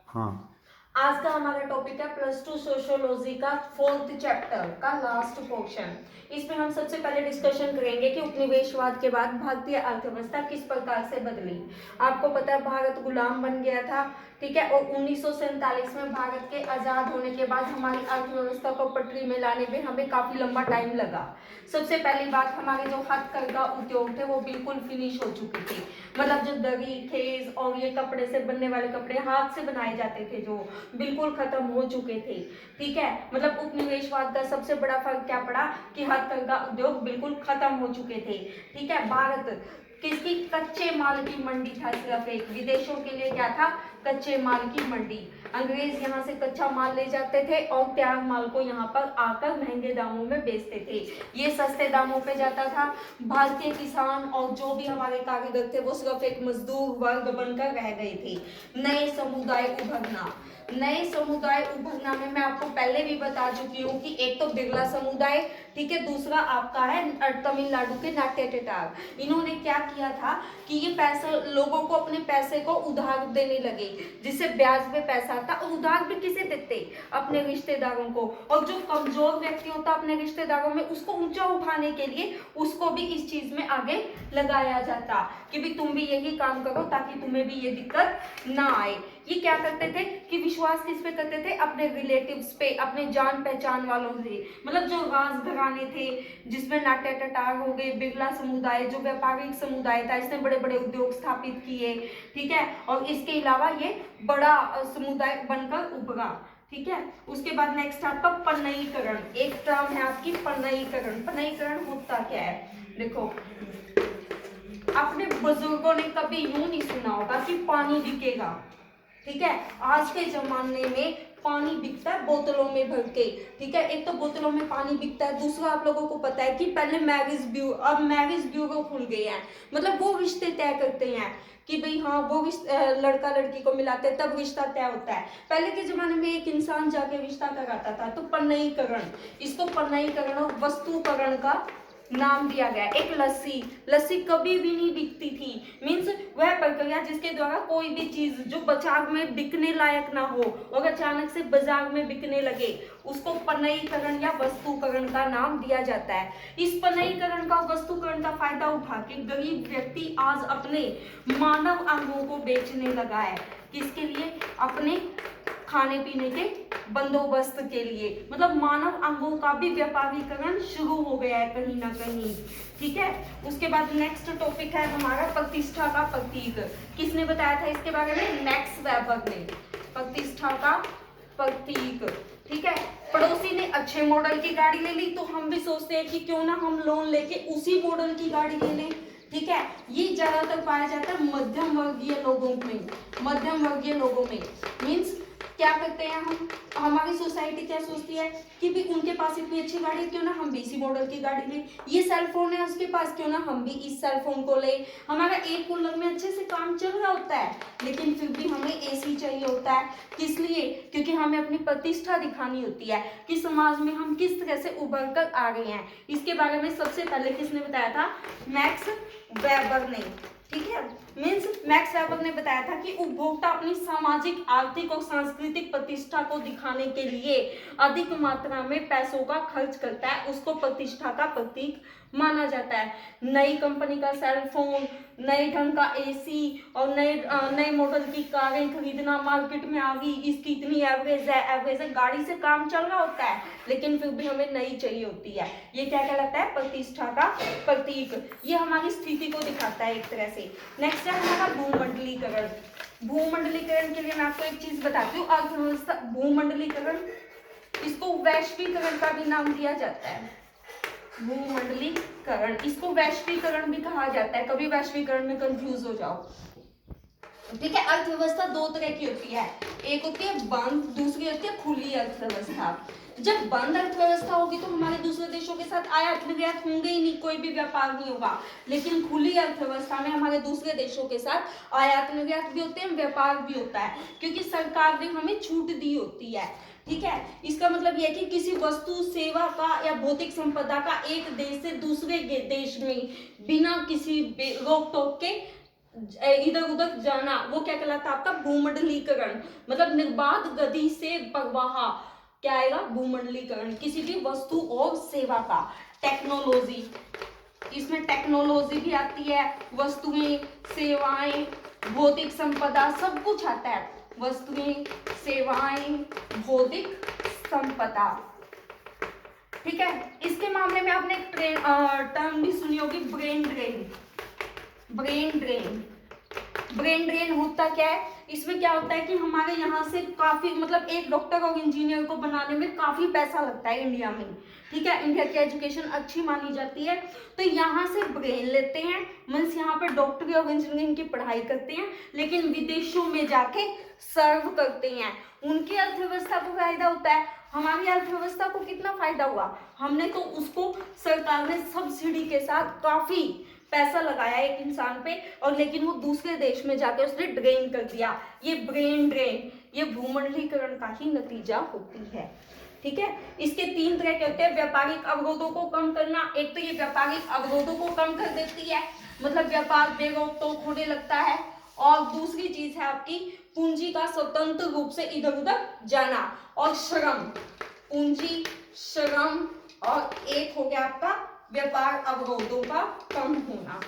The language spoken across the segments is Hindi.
हाँ। आज का हमारा टॉपिक है +2 सोशियोलॉजी का 4th चैप्टर का लास्ट पोर्शन। इसमें हम सबसे पहले डिस्कशन करेंगे कि उपनिवेशवाद के बाद भारतीय अर्थव्यवस्था किस प्रकार से बदली। आपको पता है भारत गुलाम बन गया था, ठीक है, और 1947 में भारत के आजाद होने के बाद हमारी अर्थव्यवस्था को पटरी में लाने में हमें काफी लंबा टाइम लगा। सबसे पहली बात, हमारे जो हथकरघा उद्योग थे वो बिल्कुल फिनिश हो चुके थे। मतलब जो दरी, खेस और ये कपड़े से बनने वाले कपड़े हाथ से बनाए जाते थे जो बिल्कुल खत्म हो चुके थे। ठीक है, मतलब उपनिवेशवाद का सबसे बड़ा फर्क क्या पड़ा कि हथकरघा उद्योग बिल्कुल खत्म हो चुके थे। ठीक है, भारत किसकी कच्चे माल की मंडी था, सिर्फ एक। विदेशों के लिए क्या था, कच्चे माल की मंडी। अंग्रेज यहाँ से कच्चा माल ले जाते थे और तैयार माल को यहाँ पर आकर महंगे दामों में बेचते थे। ये सस्ते दामों पे जाता था। भारतीय किसान और जो भी हमारे कारीगर थे वो सिर्फ एक मजदूर वर्ग बनकर रह गए थे। नए समुदाय उभरना, नए समुदाय उभरना में मैं आपको पहले भी बता चुकी हूँ कि एक तो बिरला समुदाय, ठीक है, दूसरा आपका है तमिलनाडु के नाट्य टेटार। इन्होंने क्या किया था कि ये पैसा लोगों को अपने पैसे को उधार देने लगे, जिससे ब्याज पे पैसा आता। और उधार भी किसे देते, अपने रिश्तेदारों को। और जो कमजोर व्यक्ति होता अपने रिश्तेदारों में, उसको ऊंचा उठाने के लिए उसको भी इस चीज में आगे लगाया जाता कि भी तुम भी यही काम करो ताकि तुम्हें भी ये दिक्कत ना आए। ये क्या करते थे कि विश्वास किस पे करते थे, अपने रिलेटिव्स पे, अपने जान पहचान वालों से। मतलब जो राजघराने थे जिसमें नाट्य टटार हो गए, बिरला समुदाय जो व्यापारिक समुदाय था, इसने बड़े बड़े उद्योग स्थापित किए। ठीक है, और इसके अलावा ये बड़ा समुदाय बनकर उभरा। ठीक है, उसके बाद नेक्स्ट आपका पन्नयीकरण। एक टर्म है आपकी पन्नयीकरण। पन्नयीकरण होता क्या है, देखो, अपने बुजुर्गों ने कभी यूं नहीं सुना होगा कि पानी बिकेगा। ठीक है, आज के जमाने में पानी बिकता है बोतलों में भर के। ठीक है, एक तो बोतलों में पानी बिकता है, दूसरा आप लोगों को पता है कि पहले मैरिज ब्यूरो, अब मैरिज ब्यूरो खुल गए हैं। मतलब वो रिश्ते तय करते हैं कि भाई हाँ वो लड़का लड़की को मिलाते हैं, तब रिश्ता तय होता है। पहले के जमाने में एक इंसान जाके रिश्ता कराता था। तो पन्नयीकरण, इसको पन्नयीकरण और वस्तुकरण का नाम दिया गया। एक लस्सी, लस्सी कभी भी नहीं बिकती थी। मीन्स वह प्रक्रिया जिसके द्वारा कोई भी चीज जो बाजार में बिकने लायक ना हो और अचानक से बाजार में बिकने लगे, उसको पन्नयीकरण या वस्तुकरण का नाम दिया जाता है। इस पन्नयीकरण का, वस्तुकरण का फायदा उठा के गरीब व्यक्ति आज अपने मानव अंगों को बेचने लगा है। किसके लिए, अपने खाने पीने के बंदोबस्त के लिए। मतलब मानव अंगों का भी व्यापारीकरण शुरू हो गया है कहीं ना कहीं। ठीक है, उसके बाद नेक्स्ट टॉपिक है हमारा प्रतिष्ठा का प्रतीक। किसने बताया था इसके बारे में, मैक्स वेबर ने। प्रतिष्ठा का प्रतीक। ठीक है, पड़ोसी ने अच्छे मॉडल की गाड़ी ले ली तो हम भी सोचते हैं कि क्यों ना हम लोन लेके उसी मॉडल की गाड़ी ले लें। ठीक है, ये ज्यादातर पाया जाता है मध्यम वर्गीय लोगों में। मध्यम वर्गीय लोगों में मीन्स क्या करते हैं हम, हमारी सोसाइटी क्या सोचती है कि भी उनके पास इतनी अच्छी गाड़ी है, क्यों ना हम भी इसी मॉडल की गाड़ी लें। ये सेल फोन है उसके पास, क्यों ना हम भी इस सेल फोन को ले। हमारा एक कूलर में अच्छे से काम चल रहा होता है लेकिन फिर भी हमें एसी चाहिए होता है। किस लिए, क्योंकि हमें अपनी प्रतिष्ठा दिखानी होती है कि समाज में हम किस तरह से उभर कर आ गए हैं। इसके बारे में सबसे पहले किसने बताया था, मैक्स वेबर ने। ठीक है, मीन्स मैक्स वेबर ने बताया था कि उपभोक्ता अपनी सामाजिक, आर्थिक और सांस्कृतिक प्रतिष्ठा को दिखाने के लिए अधिक मात्रा में पैसों का खर्च करता है, उसको प्रतिष्ठा का प्रतीक माना जाता है। नई कंपनी का सेल फोन, नए ढंग का एसी और नए मॉडल की कारें खरीदना मार्केट में आ गई, इसकी इतनी एवरेज है, गाड़ी से काम चल रहा होता है लेकिन फिर भी हमें नई चाहिए होती है। ये क्या कहलाता है, प्रतिष्ठा का प्रतीक। ये हमारी स्थिति को दिखाता है एक तरह से। नेक्स्ट है हमारा भूमंडलीकरण। भूमंडलीकरण के लिए मैं आपको एक चीज बताती हूँ, अर्थव्यवस्था भूमंडलीकरण, इसको वैश्वीकरण का भी नाम दिया जाता है। भूमंडलीकरण, इसको वैश्वीकरण भी कहा जाता है, कभी वैश्वीकरण में कंफ्यूज हो जाओ। ठीक है, अर्थव्यवस्था दो तरह की होती है, एक होती है बंद, दूसरी होती है खुली अर्थव्यवस्था। जब बंद अर्थव्यवस्था होगी तो हमारे दूसरे देशों के साथ आयात निर्यात होंगे ही नहीं, कोई भी व्यापार नहीं होगा। लेकिन खुली अर्थव्यवस्था में हमारे दूसरे देशों के साथ आयात निर्यात भी होते हैं, व्यापार भी होता है, क्योंकि सरकार ने हमें छूट दी होती है। ठीक है, इसका मतलब यह है कि किसी वस्तु, सेवा का या भौतिक संपदा का एक देश से दूसरे देश में बिना किसी रोक टोक के इधर उधर जाना, वो क्या कहलाता है आपका भूमंडलीकरण, मतलब निर्बाध गति से प्रवाह, क्या आएगा भूमंडलीकरण किसी भी वस्तु और सेवा का। टेक्नोलॉजी, इसमें टेक्नोलॉजी भी आती है, वस्तुएं, सेवाएं, भौतिक संपदा, सब कुछ आता है। वस्तुएं, सेवाएं, भौतिक संपदा, ठीक है। इसके मामले में आपने एक टर्म भी सुनी होगी, brain drain. Brain drain, brain drain होता क्या है, इसमें क्या होता है कि हमारे यहाँ से काफी, मतलब एक डॉक्टर और इंजीनियर को बनाने में काफी पैसा लगता है इंडिया में, ठीक है। इंडिया की एजुकेशन अच्छी मानी जाती है, तो यहाँ से ब्रेन लेते हैं, मीन्स यहाँ पे डॉक्टरी और इंजीनियरिंग की पढ़ाई करते हैं, लेकिन विदेशों में जाके सर्व करते हैं। उनकी अर्थव्यवस्था को फायदा होता है, हमारी अर्थव्यवस्था को कितना फायदा हुआ, हमने तो उसको, सरकार ने सब्सिडी के साथ काफी पैसा लगाया एक इंसान पे, और लेकिन वो दूसरे देश में जाके उसने ड्रेन कर दिया। ये ब्रेन ड्रेन, ये भूमंडलीकरण का ही नतीजा होती है, ठीक है। इसके 3 तरह के होते हैं, व्यापारिक अवरोधों को कम करना, एक तो ये व्यापारिक अवरोधों को कम कर देती है, मतलब व्यापार बेरोक टोक होने लगता है, और दूसरी चीज है आपकी पूंजी का स्वतंत्र रूप से इधर उधर जाना, और श्रम, पूंजी, श्रम, और एक हो गया आपका व्यापार अवरोधों का कम होना,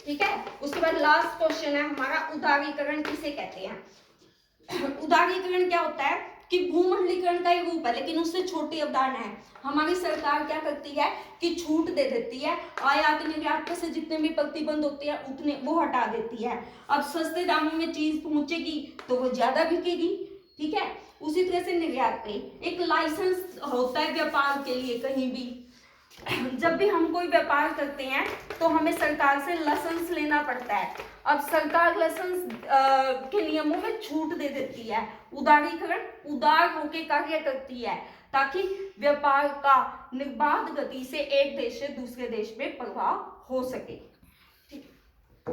ठीक है। उसके बाद लास्ट क्वेश्चन है हमारा, उदारीकरण किसे कहते हैं। उदारीकरण क्या होता है कि भूमंडलीकरण का एक रूप है, लेकिन उससे छोटी अवधारणा है। हमारी सरकार क्या करती है कि छूट दे देती है, आयात निर्यात से जितने भी प्रतिबंध होते हैं उतने वो हटा देती है। अब सस्ते दामों में चीज पहुंचेगी तो वो ज्यादा बिकेगी, ठीक है। उसी तरह से निर्यात पे एक लाइसेंस होता है व्यापार के लिए, कहीं भी जब भी हम कोई व्यापार करते हैं तो हमें सरकार से लाइसेंस लेना पड़ता है। अब सरकार लाइसेंस के नियमों में छूट दे देती है। उदारीकरण उदार होकर कार्य करती है ताकि व्यापार का निर्बाध गति से एक देश से दूसरे देश में प्रवाह हो सके, ठीक।